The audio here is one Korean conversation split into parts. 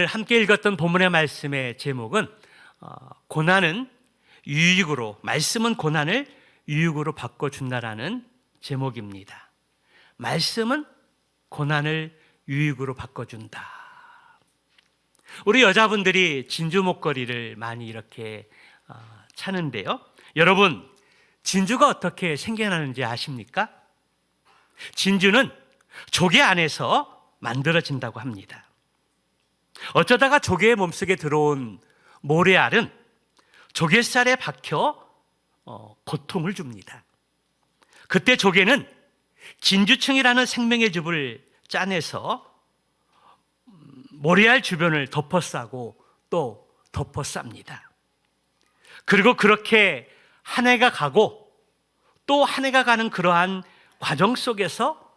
함께 읽었던 본문의 말씀의 제목은 고난은 유익으로, 말씀은 고난을 유익으로 바꿔준다라는 제목입니다. 말씀은 고난을 유익으로 바꿔준다. 우리 여자분들이 진주 목걸이를 많이 이렇게 차는데요. 여러분, 진주가 어떻게 생겨나는지 아십니까? 진주는 조개 안에서 만들어진다고 합니다. 어쩌다가 조개의 몸속에 들어온 모래알은 조갯살에 박혀 고통을 줍니다. 그때 조개는 진주층이라는 생명의 즙을 짜내서 모래알 주변을 덮어싸고 또 덮어쌉니다. 그리고 그렇게 한 해가 가고 또 한 해가 가는 그러한 과정 속에서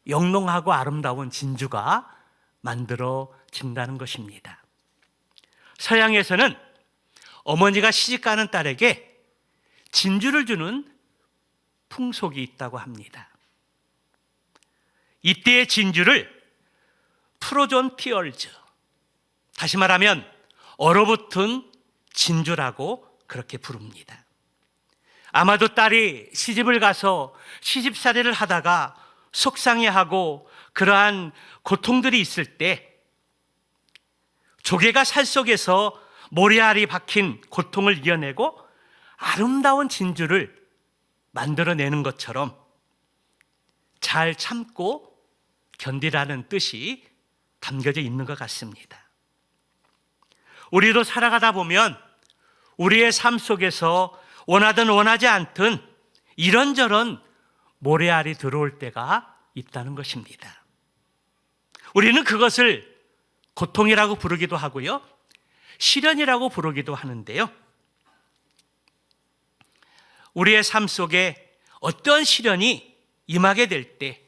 영롱하고 아름다운 진주가 만들어진다는 것입니다. 서양에서는 어머니가 시집가는 딸에게 진주를 주는 풍속이 있다고 합니다. 이때의 진주를 프로존 피얼즈, 다시 말하면 얼어붙은 진주라고 그렇게 부릅니다. 아마도 딸이 시집을 가서 시집살이를 하다가 속상해하고 그러한 고통들이 있을 때 조개가 살 속에서 모래알이 박힌 고통을 이겨내고 아름다운 진주를 만들어내는 것처럼 잘 참고 견디라는 뜻이 담겨져 있는 것 같습니다. 우리도 살아가다 보면 우리의 삶 속에서 원하든 원하지 않든 이런저런 모래알이 들어올 때가 있다는 것입니다. 우리는 그것을 고통이라고 부르기도 하고요, 시련이라고 부르기도 하는데요. 우리의 삶 속에 어떤 시련이 임하게 될 때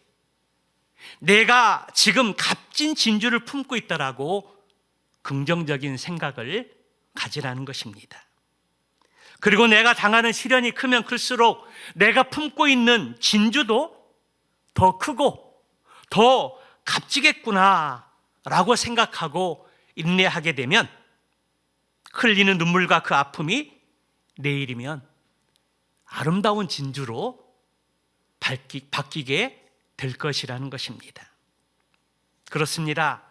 내가 지금 값진 진주를 품고 있다라고 긍정적인 생각을 가지라는 것입니다. 그리고 내가 당하는 시련이 크면 클수록 내가 품고 있는 진주도 더 크고 더 값지겠구나 라고 생각하고 인내하게 되면 흘리는 눈물과 그 아픔이 내일이면 아름다운 진주로 바뀌게 될 것이라는 것입니다. 그렇습니다.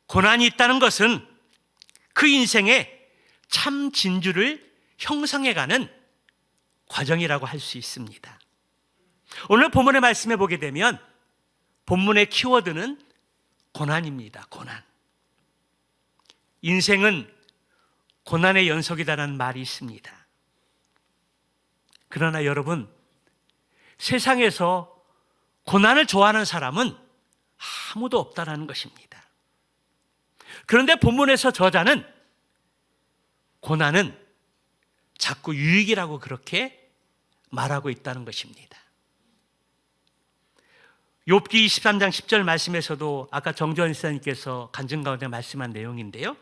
고난이 있다는 것은 그 인생에 참 진주를 형성해가는 과정이라고 할 수 있습니다. 오늘 본문의 말씀에 보게 되면 본문의 키워드는 고난입니다. 고난. 인생은 고난의 연속이다라는 말이 있습니다. 그러나 여러분, 세상에서 고난을 좋아하는 사람은 아무도 없다라는 것입니다. 그런데 본문에서 저자는 고난은 자꾸 유익이라고 그렇게 말하고 있다는 것입니다. 욥기 23장 10절 말씀에서도 아까 정주환 목사님께서 간증 가운데 말씀한 내용인데요.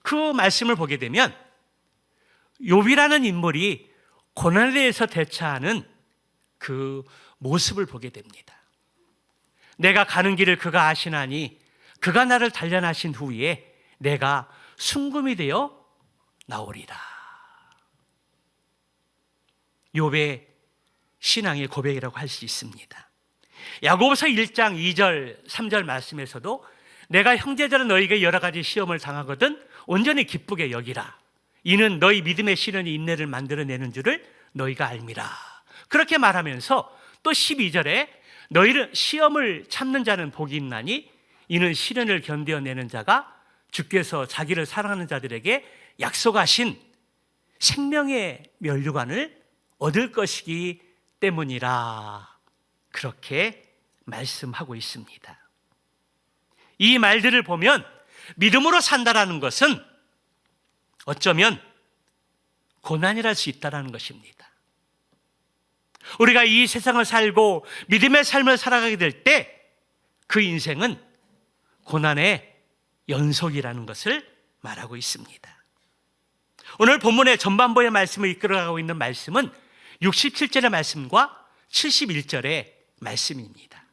그 말씀을 보게 되면 욥이라는 인물이 고난에 대해서 대처하는 그 모습을 보게 됩니다. 내가 가는 길을 그가 아시나니 그가 나를 단련하신 후에 내가 순금이 되어 나오리라. 욥의 신앙의 고백이라고 할 수 있습니다. 야고보서 1장 2절 3절 말씀에서도 내가 형제들은 너희에게 여러 가지 시험을 당하거든 온전히 기쁘게 여기라. 이는 너희 믿음의 시련이 인내를 만들어내는 줄을 너희가 알미라. 그렇게 말하면서 또 12절에 너희를 시험을 참는 자는 복이 있나니 이는 시련을 견뎌내는 자가 주께서 자기를 사랑하는 자들에게 약속하신 생명의 면류관을 얻을 것이기 때문이라. 그렇게 말씀하고 있습니다. 이 말들을 보면 믿음으로 산다라는 것은 어쩌면 고난이랄 수 있다는 것입니다. 우리가 이 세상을 살고 믿음의 삶을 살아가게 될 때 그 인생은 고난의 연속이라는 것을 말하고 있습니다. 오늘 본문의 전반부의 말씀을 이끌어가고 있는 말씀은 67절의 말씀과 71절의 말씀입니다.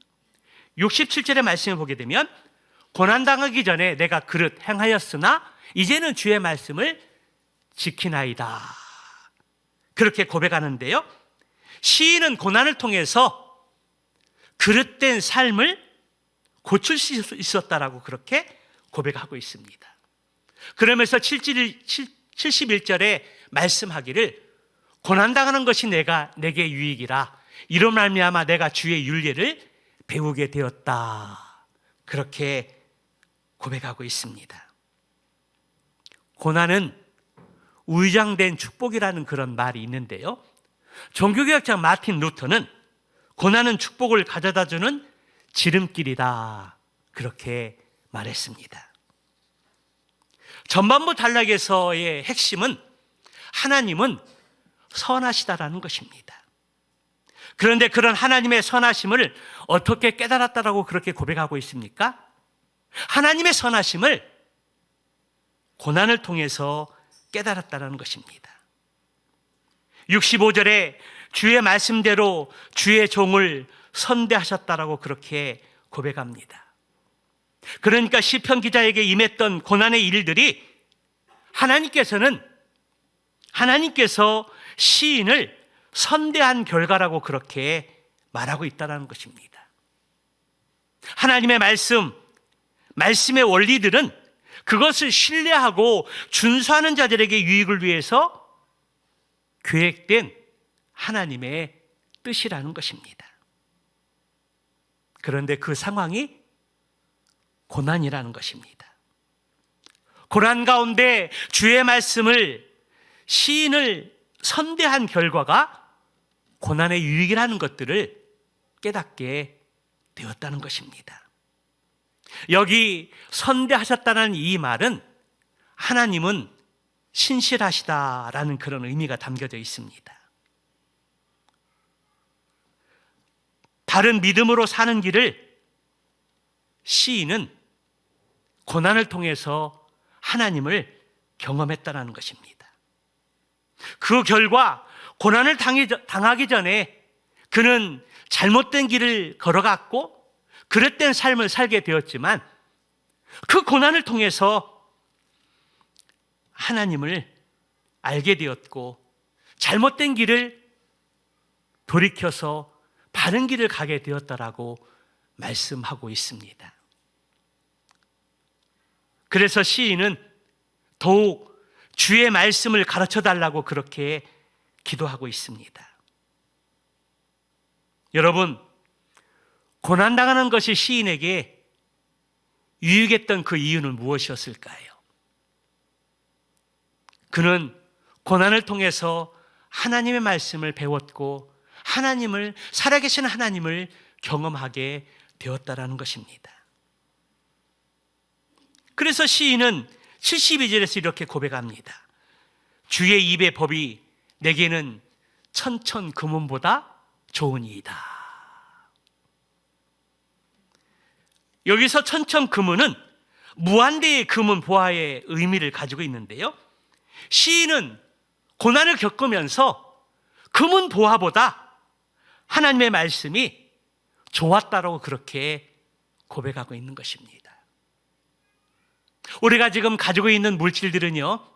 67절의 말씀을 보게 되면 고난당하기 전에 내가 그릇 행하였으나 이제는 주의 말씀을 지키나이다. 그렇게 고백하는데요, 시인은 고난을 통해서 그릇된 삶을 고칠 수 있었다라고 그렇게 고백하고 있습니다. 그러면서 71절에 말씀하기를 고난당하는 것이 내게 유익이라 이로 말미암아 내가 주의 윤례를 배우게 되었다. 그렇게 고백하고 있습니다. 고난은 우유장된 축복이라는 그런 말이 있는데요, 종교개혁자 마틴 루터는 고난은 축복을 가져다주는 지름길이다. 그렇게 말했습니다. 전반부 단락에서의 핵심은 하나님은 선하시다라는 것입니다. 그런데 그런 하나님의 선하심을 어떻게 깨달았다라고 그렇게 고백하고 있습니까? 하나님의 선하심을 고난을 통해서 깨달았다라는 것입니다. 65절에 주의 말씀대로 주의 종을 선대하셨다라고 그렇게 고백합니다. 그러니까 시편 기자에게 임했던 고난의 일들이 하나님께서 시인을 선대한 결과라고 그렇게 말하고 있다는 것입니다. 하나님의 말씀의 원리들은 그것을 신뢰하고 준수하는 자들에게 유익을 위해서 계획된 하나님의 뜻이라는 것입니다. 그런데 그 상황이 고난이라는 것입니다. 고난 가운데 주의 말씀을 시인을 선대한 결과가 고난의 유익이라는 것들을 깨닫게 되었다는 것입니다. 여기 선대하셨다는 이 말은 하나님은 신실하시다라는 그런 의미가 담겨져 있습니다. 바른 믿음으로 사는 길을 시인은 고난을 통해서 하나님을 경험했다는 것입니다. 그 결과 고난을 당하기 전에 그는 잘못된 길을 걸어갔고 그릇된 삶을 살게 되었지만 그 고난을 통해서 하나님을 알게 되었고 잘못된 길을 돌이켜서 바른 길을 가게 되었다라고 말씀하고 있습니다. 그래서 시인은 더욱 주의 말씀을 가르쳐 달라고 그렇게 기도하고 있습니다. 여러분, 고난당하는 것이 시인에게 유익했던 그 이유는 무엇이었을까요? 그는 고난을 통해서 하나님의 말씀을 배웠고 살아계신 하나님을 경험하게 되었다라는 것입니다. 그래서 시인은 72절에서 이렇게 고백합니다. 주의 입의 법이 내게는 천천 금은보다 좋으니이다. 여기서 천천 금은은 무한대의 금은 보화의 의미를 가지고 있는데요, 시인은 고난을 겪으면서 금은 보화보다 하나님의 말씀이 좋았다라고 그렇게 고백하고 있는 것입니다. 우리가 지금 가지고 있는 물질들은요,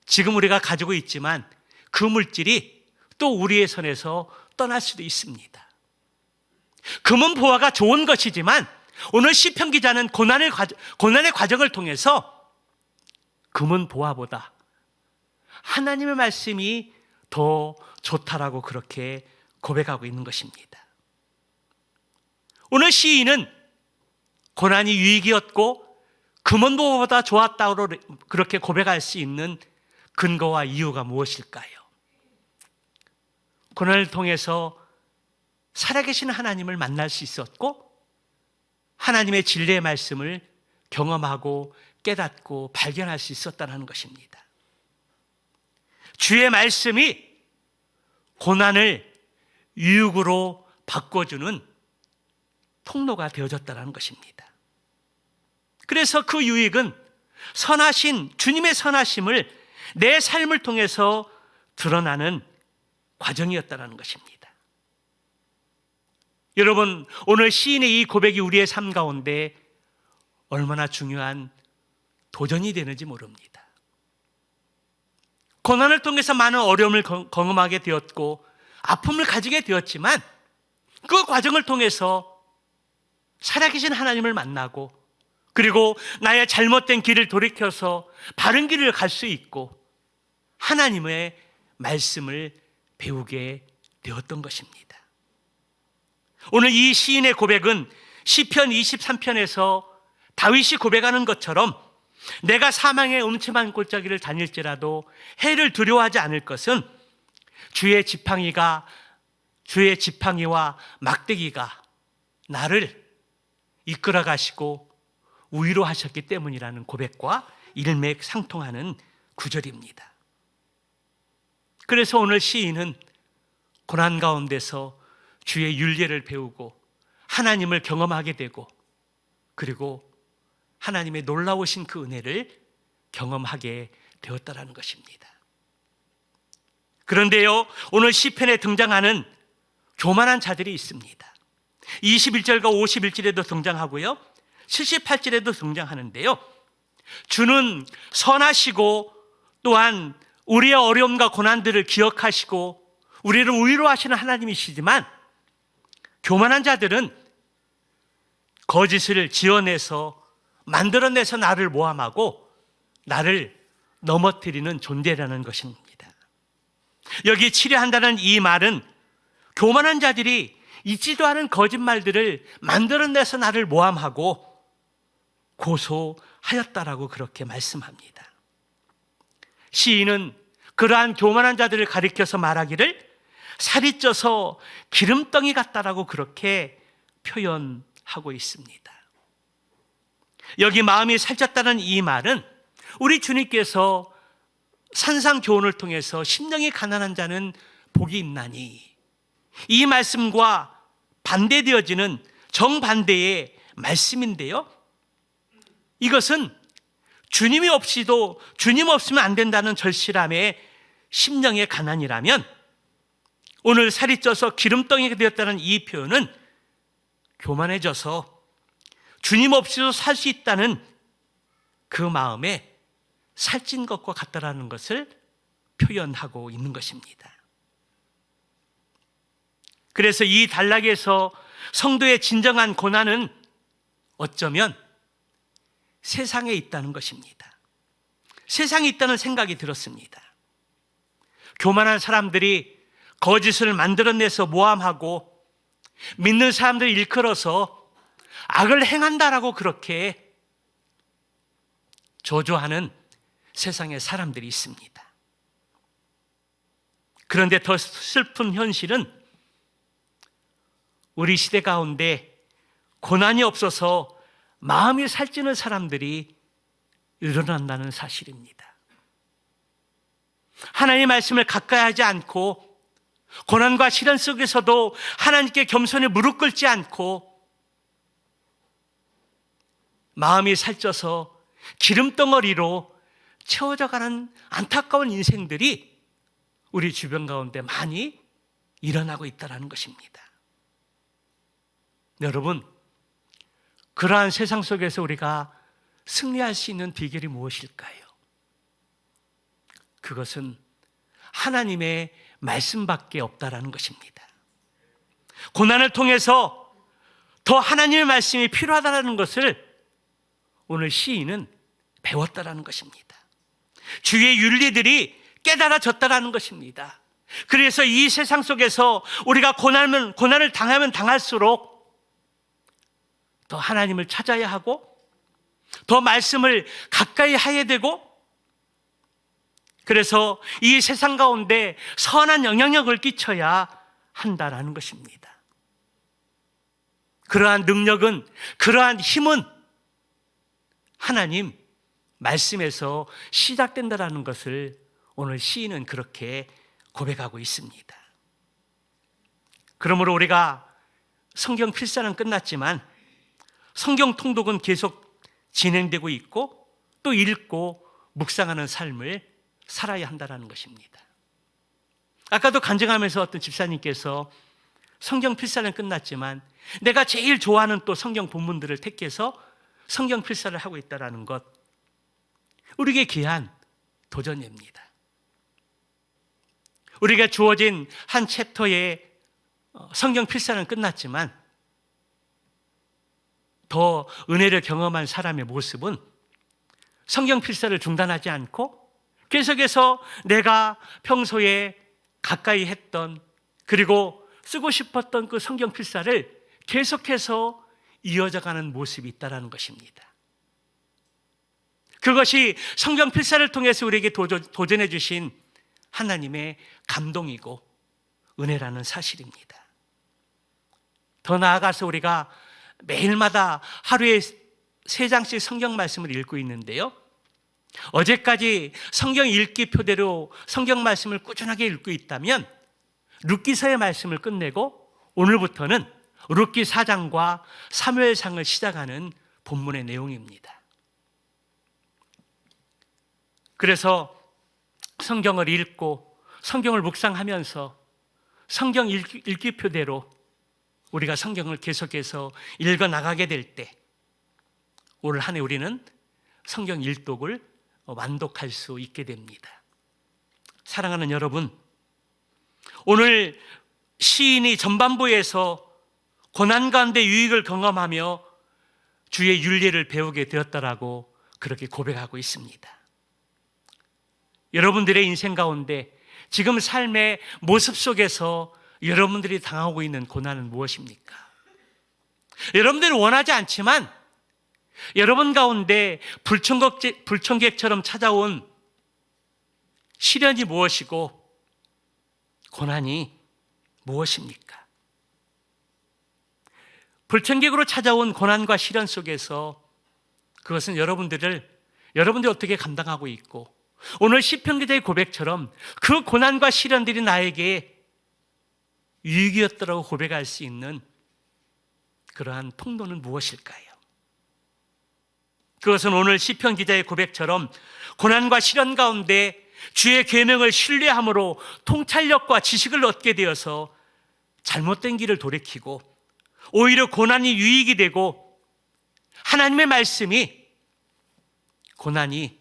지금 우리가 가지고 있지만 그 물질이 또 우리의 손에서 떠날 수도 있습니다. 금은 보화가 좋은 것이지만 오늘 시편 기자는 고난의 과정을 통해서 금은 보화보다 하나님의 말씀이 더 좋다라고 그렇게 고백하고 있는 것입니다. 오늘 시인은 고난이 유익이었고 금은 보화보다 좋았다고 그렇게 고백할 수 있는 근거와 이유가 무엇일까요? 고난을 통해서 살아계신 하나님을 만날 수 있었고 하나님의 진리의 말씀을 경험하고 깨닫고 발견할 수 있었다는 것입니다. 주의 말씀이 고난을 유익으로 바꿔주는 통로가 되어졌다는 것입니다. 그래서 그 유익은 주님의 선하심을 내 삶을 통해서 드러나는 과정이었다는 것입니다. 여러분, 오늘 시인의 이 고백이 우리의 삶 가운데 얼마나 중요한 도전이 되는지 모릅니다. 고난을 통해서 많은 어려움을 경험하게 되었고 아픔을 가지게 되었지만 그 과정을 통해서 살아계신 하나님을 만나고 그리고 나의 잘못된 길을 돌이켜서 바른 길을 갈 수 있고 하나님의 말씀을 배우게 되었던 것입니다. 오늘 이 시인의 고백은 시편 23편에서 다윗이 고백하는 것처럼 내가 사망의 음침한 골짜기를 다닐지라도 해를 두려워하지 않을 것은 주의 지팡이와 막대기가 나를 이끌어 가시고 위로하셨기 때문이라는 고백과 일맥상통하는 구절입니다. 그래서 오늘 시인은 고난 가운데서 주의 윤례를 배우고 하나님을 경험하게 되고 그리고 하나님의 놀라우신 그 은혜를 경험하게 되었다라는 것입니다. 그런데요, 오늘 시편에 등장하는 교만한 자들이 있습니다. 21절과 51절에도 등장하고요 78절에도 등장하는데요, 주는 선하시고 또한 우리의 어려움과 고난들을 기억하시고 우리를 위로하시는 하나님이시지만 교만한 자들은 거짓을 지어내서 만들어내서 나를 모함하고 나를 넘어뜨리는 존재라는 것입니다. 여기 치료한다는 이 말은 교만한 자들이 있지도 않은 거짓말들을 만들어내서 나를 모함하고 고소하였다라고 그렇게 말씀합니다. 시인은 그러한 교만한 자들을 가리켜서 말하기를 살이 쪄서 기름덩이 같다라고 그렇게 표현하고 있습니다. 여기 마음이 살쪘다는 이 말은 우리 주님께서 산상교훈을 통해서 심령이 가난한 자는 복이 있나니 이 말씀과 반대되어지는 정반대의 말씀인데요, 이것은 주님 없으면 안 된다는 절실함의 심령의 가난이라면 오늘 살이 쪄서 기름덩이가 되었다는 이 표현은 교만해져서 주님 없이도 살 수 있다는 그 마음에 살찐 것과 같다라는 것을 표현하고 있는 것입니다. 그래서 이 단락에서 성도의 진정한 고난은 어쩌면 세상에 있다는 것입니다. 세상에 있다는 생각이 들었습니다. 교만한 사람들이 거짓을 만들어내서 모함하고 믿는 사람들을 일컬어서 악을 행한다라고 그렇게 저주하는 세상에 사람들이 있습니다. 그런데 더 슬픈 현실은 우리 시대 가운데 고난이 없어서 마음이 살찌는 사람들이 일어난다는 사실입니다. 하나님의 말씀을 가까이 하지 않고 고난과 시련 속에서도 하나님께 겸손히 무릎 꿇지 않고 마음이 살쪄서 기름덩어리로 채워져 가는 안타까운 인생들이 우리 주변 가운데 많이 일어나고 있다는 것입니다. 여러분, 그러한 세상 속에서 우리가 승리할 수 있는 비결이 무엇일까요? 그것은 하나님의 말씀밖에 없다라는 것입니다. 고난을 통해서 더 하나님의 말씀이 필요하다는 것을 오늘 시인은 배웠다라는 것입니다. 주의 윤리들이 깨달아졌다라는 것입니다. 그래서 이 세상 속에서 우리가 고난을 당하면 당할수록 더 하나님을 찾아야 하고 더 말씀을 가까이 해야 되고, 그래서 이 세상 가운데 선한 영향력을 끼쳐야 한다라는 것입니다. 그러한 능력은, 그러한 힘은 하나님 말씀에서 시작된다라는 것을 오늘 시인은 그렇게 고백하고 있습니다. 그러므로 우리가 성경 필사는 끝났지만 성경 통독은 계속 진행되고 있고 또 읽고 묵상하는 삶을 살아야 한다는 것입니다. 아까도 간증하면서 어떤 집사님께서 성경 필사는 끝났지만 내가 제일 좋아하는 또 성경 본문들을 택해서 성경 필사를 하고 있다는 것, 우리에게 귀한 도전입니다. 우리가 주어진 한 챕터의 성경 필사는 끝났지만 더 은혜를 경험한 사람의 모습은 성경 필사를 중단하지 않고 계속해서 내가 평소에 가까이 했던, 그리고 쓰고 싶었던 그 성경 필사를 계속해서 이어져가는 모습이 있다는 것입니다. 그것이 성경 필사를 통해서 우리에게 도전해 주신 하나님의 감동이고 은혜라는 사실입니다. 더 나아가서 우리가 매일마다 하루에 3장씩 성경 말씀을 읽고 있는데요, 어제까지 성경 읽기 표대로 성경 말씀을 꾸준하게 읽고 있다면 룻기서의 말씀을 끝내고 오늘부터는 룻기 4장과 사무엘상을 시작하는 본문의 내용입니다. 그래서 성경을 읽고 성경을 묵상하면서 성경 읽기 표대로 우리가 성경을 계속해서 읽어나가게 될 때 올 한 해 우리는 성경 일독을 완독할 수 있게 됩니다. 사랑하는 여러분, 오늘 시인이 전반부에서 고난 가운데 유익을 경험하며 주의 윤리를 배우게 되었다라고 그렇게 고백하고 있습니다. 여러분들의 인생 가운데 지금 삶의 모습 속에서 여러분들이 당하고 있는 고난은 무엇입니까? 여러분들은 원하지 않지만 여러분 가운데 불청객처럼 찾아온 시련이 무엇이고 고난이 무엇입니까? 불청객으로 찾아온 고난과 시련 속에서 그것은 여러분들이 어떻게 감당하고 있고, 오늘 시편 기자의 고백처럼 그 고난과 시련들이 나에게 유익이었다고 고백할 수 있는 그러한 통로는 무엇일까요? 그것은 오늘 시편 기자의 고백처럼 고난과 시련 가운데 주의 계명을 신뢰함으로 통찰력과 지식을 얻게 되어서 잘못된 길을 돌이키고 오히려 고난이 유익이 되고 하나님의 말씀이 고난이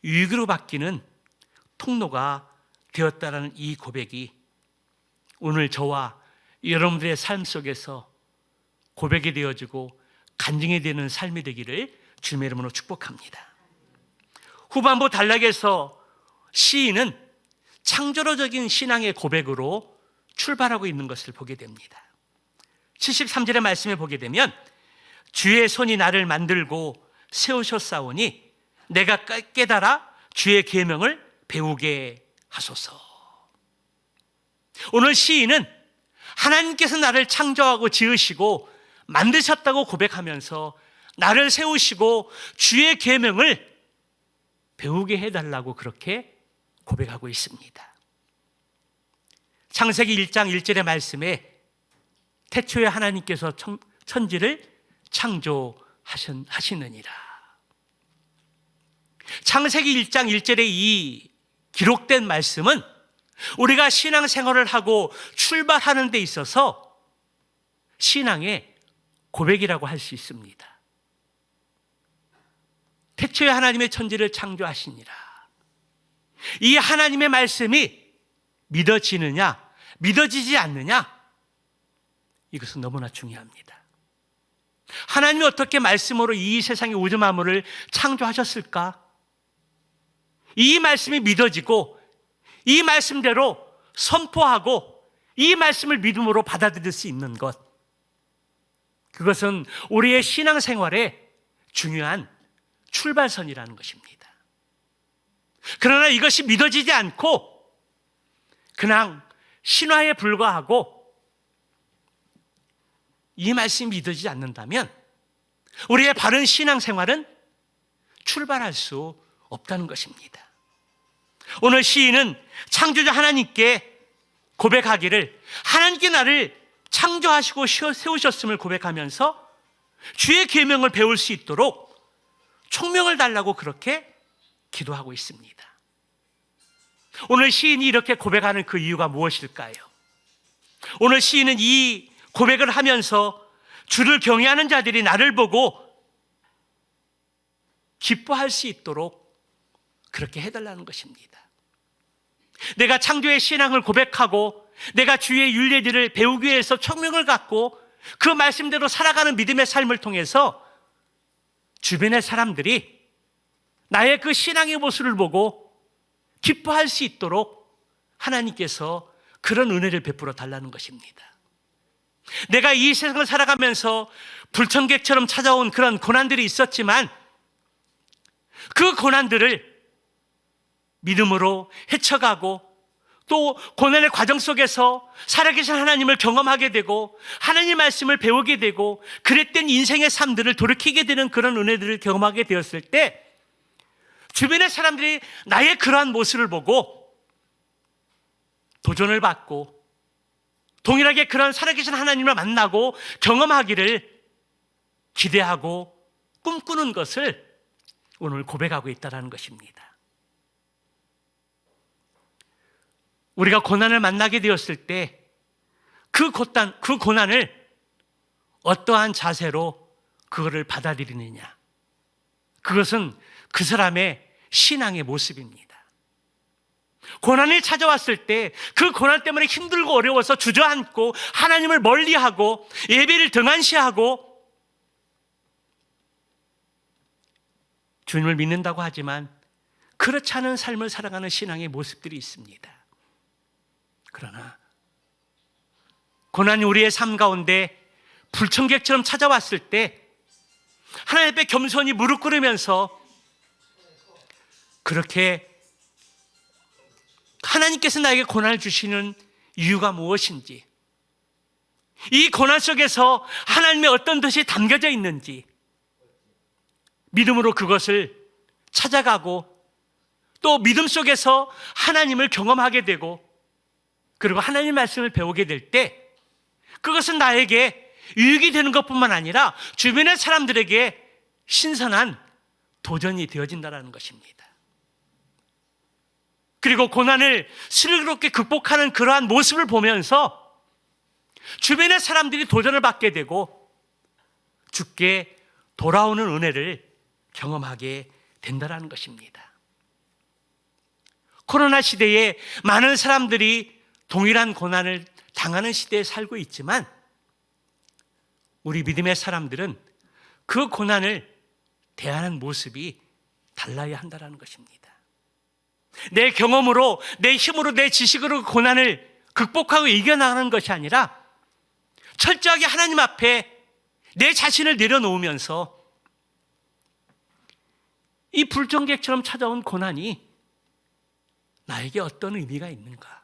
유익으로 바뀌는 통로가 되었다는 이 고백이 오늘 저와 여러분들의 삶 속에서 고백이 되어지고 간증이 되는 삶이 되기를 주님의 이름으로 축복합니다. 후반부 단락에서 시인은 창조로적인 신앙의 고백으로 출발하고 있는 것을 보게 됩니다. 73절의 말씀을 보게 되면 주의 손이 나를 만들고 세우셨사오니 내가 깨달아 주의 계명을 배우게 하소서. 오늘 시인은 하나님께서 나를 창조하고 지으시고 만드셨다고 고백하면서 나를 세우시고 주의 계명을 배우게 해달라고 그렇게 고백하고 있습니다. 창세기 1장 1절의 말씀에 태초에 하나님께서 천지를 창조하시느니라. 창세기 1장 1절의 이 기록된 말씀은 우리가 신앙생활을 하고 출발하는 데 있어서 신앙의 고백이라고 할 수 있습니다. 태초에 하나님의 천지를 창조하시니라. 이 하나님의 말씀이 믿어지느냐 믿어지지 않느냐, 이것은 너무나 중요합니다. 하나님이 어떻게 말씀으로 이 세상의 우주 만물을 창조하셨을까? 이 말씀이 믿어지고 이 말씀대로 선포하고 이 말씀을 믿음으로 받아들일 수 있는 것, 그것은 우리의 신앙생활의 중요한 출발선이라는 것입니다. 그러나 이것이 믿어지지 않고 그냥 신화에 불과하고 이 말씀이 믿어지지 않는다면 우리의 바른 신앙생활은 출발할 수 없다는 것입니다. 오늘 시인은 창조자 하나님께 고백하기를, 하나님께 나를 창조하시고 세우셨음을 고백하면서 주의 계명을 배울 수 있도록 총명을 달라고 그렇게 기도하고 있습니다. 오늘 시인이 이렇게 고백하는 그 이유가 무엇일까요? 오늘 시인은 이 고백을 하면서 주를 경외하는 자들이 나를 보고 기뻐할 수 있도록 그렇게 해달라는 것입니다. 내가 창조의 신앙을 고백하고 내가 주의 윤례들을 배우기 위해서 청명을 갖고 그 말씀대로 살아가는 믿음의 삶을 통해서 주변의 사람들이 나의 그 신앙의 모습을 보고 기뻐할 수 있도록 하나님께서 그런 은혜를 베풀어 달라는 것입니다. 내가 이 세상을 살아가면서 불청객처럼 찾아온 그런 고난들이 있었지만 그 고난들을 믿음으로 헤쳐가고 또 고난의 과정 속에서 살아계신 하나님을 경험하게 되고 하나님 말씀을 배우게 되고 그랬던 인생의 삶들을 돌이키게 되는 그런 은혜들을 경험하게 되었을 때 주변의 사람들이 나의 그러한 모습을 보고 도전을 받고 동일하게 그런 살아계신 하나님을 만나고 경험하기를 기대하고 꿈꾸는 것을 오늘 고백하고 있다는 것입니다. 우리가 고난을 만나게 되었을 때 그 고난을 어떠한 자세로 그거를 받아들이느냐, 그것은 그 사람의 신앙의 모습입니다. 고난이 찾아왔을 때 그 고난 때문에 힘들고 어려워서 주저앉고 하나님을 멀리하고 예배를 등한시하고 주님을 믿는다고 하지만 그렇지 않은 삶을 살아가는 신앙의 모습들이 있습니다. 그러나 고난이 우리의 삶 가운데 불청객처럼 찾아왔을 때 하나님 앞에 겸손히 무릎 꿇으면서 그렇게 하나님께서 나에게 고난을 주시는 이유가 무엇인지, 이 고난 속에서 하나님의 어떤 뜻이 담겨져 있는지 믿음으로 그것을 찾아가고 또 믿음 속에서 하나님을 경험하게 되고 그리고 하나님 말씀을 배우게 될 때 그것은 나에게 유익이 되는 것뿐만 아니라 주변의 사람들에게 신선한 도전이 되어진다는 것입니다. 그리고 고난을 슬기롭게 극복하는 그러한 모습을 보면서 주변의 사람들이 도전을 받게 되고 주께 돌아오는 은혜를 경험하게 된다는 것입니다. 코로나 시대에 많은 사람들이 동일한 고난을 당하는 시대에 살고 있지만 우리 믿음의 사람들은 그 고난을 대하는 모습이 달라야 한다는 것입니다. 내 경험으로, 내 힘으로, 내 지식으로 고난을 극복하고 이겨나가는 것이 아니라 철저하게 하나님 앞에 내 자신을 내려놓으면서 이 불청객처럼 찾아온 고난이 나에게 어떤 의미가 있는가?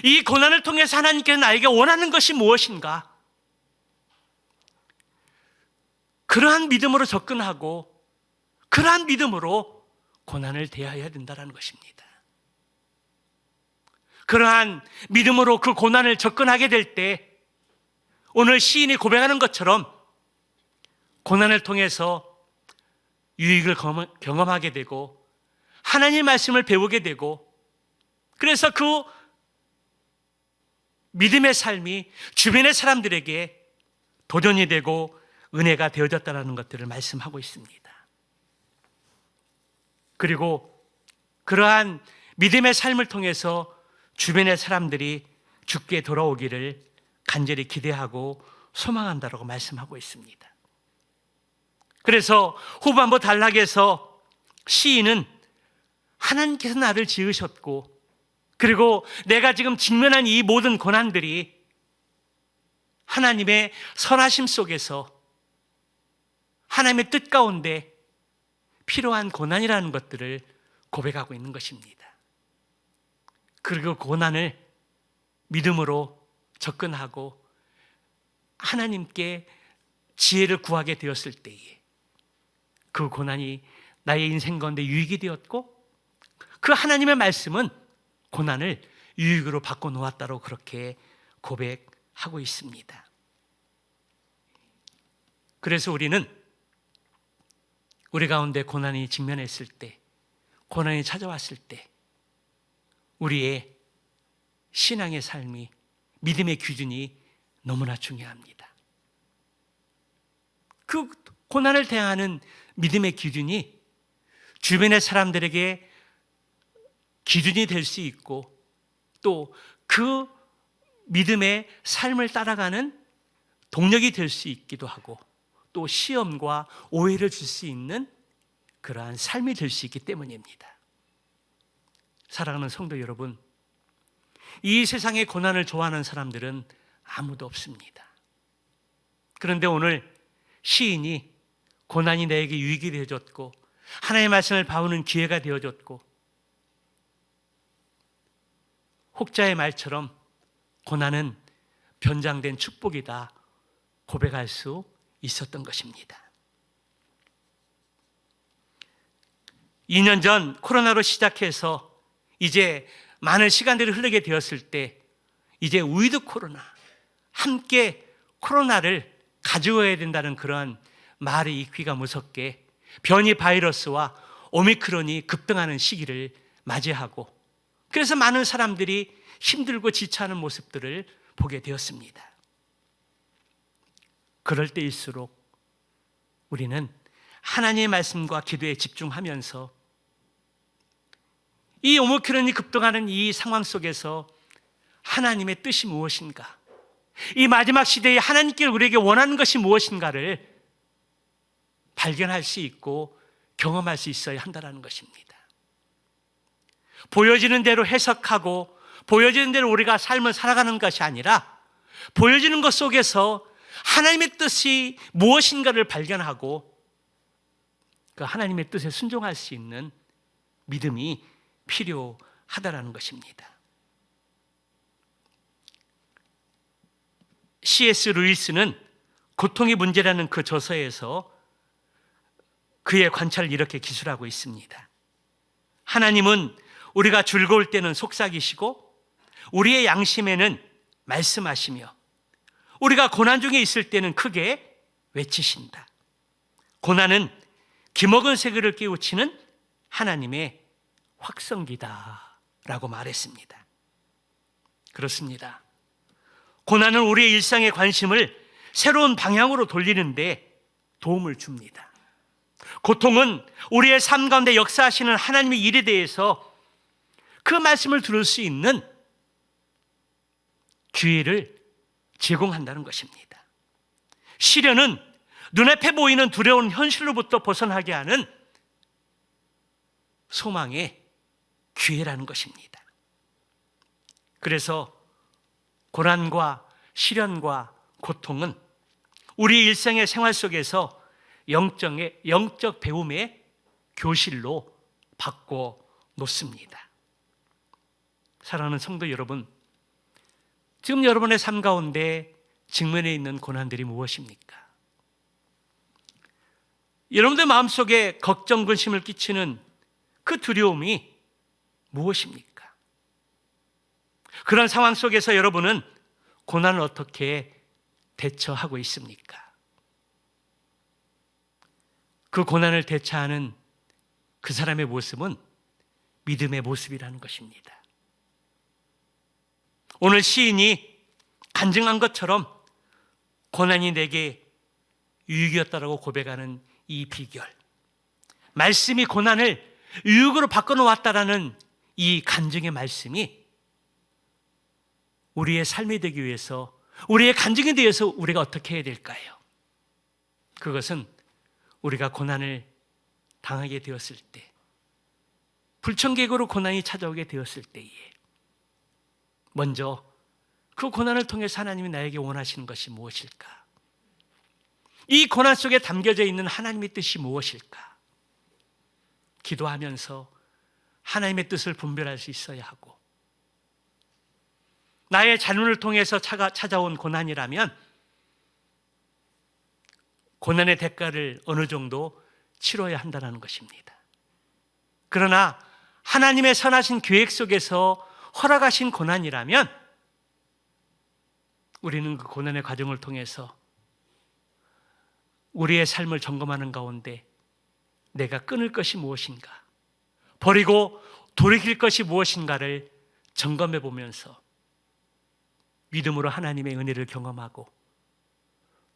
이 고난을 통해서 하나님께서 나에게 원하는 것이 무엇인가? 그러한 믿음으로 접근하고 그러한 믿음으로 고난을 대해야 된다는 것입니다. 그러한 믿음으로 그 고난을 접근하게 될 때 오늘 시인이 고백하는 것처럼 고난을 통해서 유익을 경험하게 되고 하나님의 말씀을 배우게 되고 그래서 그 믿음의 삶이 주변의 사람들에게 도전이 되고 은혜가 되어졌다는 것들을 말씀하고 있습니다. 그리고 그러한 믿음의 삶을 통해서 주변의 사람들이 주께 돌아오기를 간절히 기대하고 소망한다고 말씀하고 있습니다. 그래서 후반부 단락에서 시인은 하나님께서 나를 지으셨고 그리고 내가 지금 직면한 이 모든 고난들이 하나님의 선하심 속에서 하나님의 뜻 가운데 필요한 고난이라는 것들을 고백하고 있는 것입니다. 그리고 고난을 믿음으로 접근하고 하나님께 지혜를 구하게 되었을 때에 그 고난이 나의 인생 가운데 유익이 되었고 그 하나님의 말씀은 고난을 유익으로 바꿔놓았다고 그렇게 고백하고 있습니다. 그래서 우리는 우리 가운데 고난이 직면했을 때, 고난이 찾아왔을 때 우리의 신앙의 삶이, 믿음의 기준이 너무나 중요합니다. 그 고난을 대하는 믿음의 기준이 주변의 사람들에게 기준이 될 수 있고 또 그 믿음의 삶을 따라가는 동력이 될 수 있기도 하고 또 시험과 오해를 줄 수 있는 그러한 삶이 될 수 있기 때문입니다. 사랑하는 성도 여러분, 이 세상의 고난을 좋아하는 사람들은 아무도 없습니다. 그런데 오늘 시인이 고난이 내게 유익이 되어졌고 하나님의 말씀을 배우는 기회가 되어졌고 혹자의 말처럼 고난은 변장된 축복이다 고백할 수 있었던 것입니다. 2년 전 코로나로 시작해서 이제 많은 시간들이 흐르게 되었을 때 이제 위드 코로나, 함께 코로나를 가져와야 된다는 그러한 말이 있기가 무섭게 변이 바이러스와 오미크론이 급등하는 시기를 맞이하고 그래서 많은 사람들이 힘들고 지쳐하는 모습들을 보게 되었습니다. 그럴 때일수록 우리는 하나님의 말씀과 기도에 집중하면서 이 오미크론이 급등하는 이 상황 속에서 하나님의 뜻이 무엇인가, 이 마지막 시대에 하나님께서 우리에게 원하는 것이 무엇인가를 발견할 수 있고 경험할 수 있어야 한다는 것입니다. 보여지는 대로 해석하고 보여지는 대로 우리가 삶을 살아가는 것이 아니라 보여지는 것 속에서 하나님의 뜻이 무엇인가를 발견하고 그 하나님의 뜻에 순종할 수 있는 믿음이 필요하다는 것입니다. C.S. 루이스는 고통의 문제라는 그 저서에서 그의 관찰을 이렇게 기술하고 있습니다. 하나님은 우리가 즐거울 때는 속삭이시고 우리의 양심에는 말씀하시며 우리가 고난 중에 있을 때는 크게 외치신다. 고난은 기먹은 새끼를 깨우치는 하나님의 확성기다 라고 말했습니다. 그렇습니다. 고난은 우리의 일상의 관심을 새로운 방향으로 돌리는데 도움을 줍니다. 고통은 우리의 삶 가운데 역사하시는 하나님의 일에 대해서 그 말씀을 들을 수 있는 기회를 제공한다는 것입니다. 시련은 눈앞에 보이는 두려운 현실로부터 벗어나게 하는 소망의 기회라는 것입니다. 그래서 고난과 시련과 고통은 우리 일상의 생활 속에서 영적 배움의 교실로 바꿔 놓습니다. 사랑하는 성도 여러분, 지금 여러분의 삶 가운데 직면해 있는 고난들이 무엇입니까? 여러분들 마음속에 걱정, 근심을 끼치는 그 두려움이 무엇입니까? 그런 상황 속에서 여러분은 고난을 어떻게 대처하고 있습니까? 그 고난을 대처하는 그 사람의 모습은 믿음의 모습이라는 것입니다. 오늘 시인이 간증한 것처럼 고난이 내게 유익이었다라고 고백하는 이 비결, 말씀이 고난을 유익으로 바꿔놓았다라는 이 간증의 말씀이 우리의 삶이 되기 위해서, 우리의 간증이 되기 위해서 우리가 어떻게 해야 될까요? 그것은 우리가 고난을 당하게 되었을 때, 불청객으로 고난이 찾아오게 되었을 때에 먼저 그 고난을 통해서 하나님이 나에게 원하시는 것이 무엇일까? 이 고난 속에 담겨져 있는 하나님의 뜻이 무엇일까? 기도하면서 하나님의 뜻을 분별할 수 있어야 하고, 나의 잘못을 통해서 찾아온 고난이라면 고난의 대가를 어느 정도 치러야 한다는 것입니다. 그러나 하나님의 선하신 계획 속에서 허락하신 고난이라면 우리는 그 고난의 과정을 통해서 우리의 삶을 점검하는 가운데 내가 끊을 것이 무엇인가, 버리고 돌이킬 것이 무엇인가를 점검해 보면서 믿음으로 하나님의 은혜를 경험하고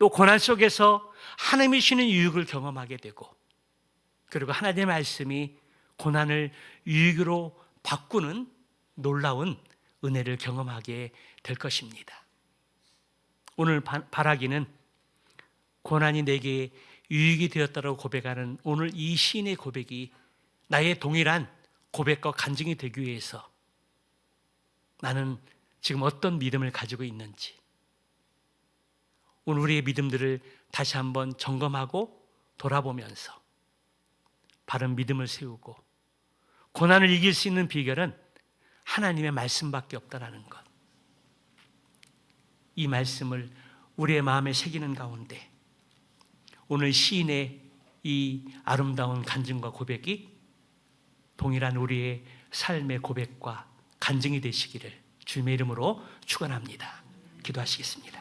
또 고난 속에서 하나님이 주시는 유익을 경험하게 되고, 그리고 하나님의 말씀이 고난을 유익으로 바꾸는 놀라운 은혜를 경험하게 될 것입니다. 오늘 바라기는 고난이 내게 유익이 되었다고 고백하는 오늘 이 시인의 고백이 나의 동일한 고백과 간증이 되기 위해서 나는 지금 어떤 믿음을 가지고 있는지, 오늘 우리의 믿음들을 다시 한번 점검하고 돌아보면서 바른 믿음을 세우고, 고난을 이길 수 있는 비결은 하나님의 말씀밖에 없다라는 것, 이 말씀을 우리의 마음에 새기는 가운데 오늘 시인의 이 아름다운 간증과 고백이 동일한 우리의 삶의 고백과 간증이 되시기를 주님의 이름으로 축원합니다. 기도하시겠습니다.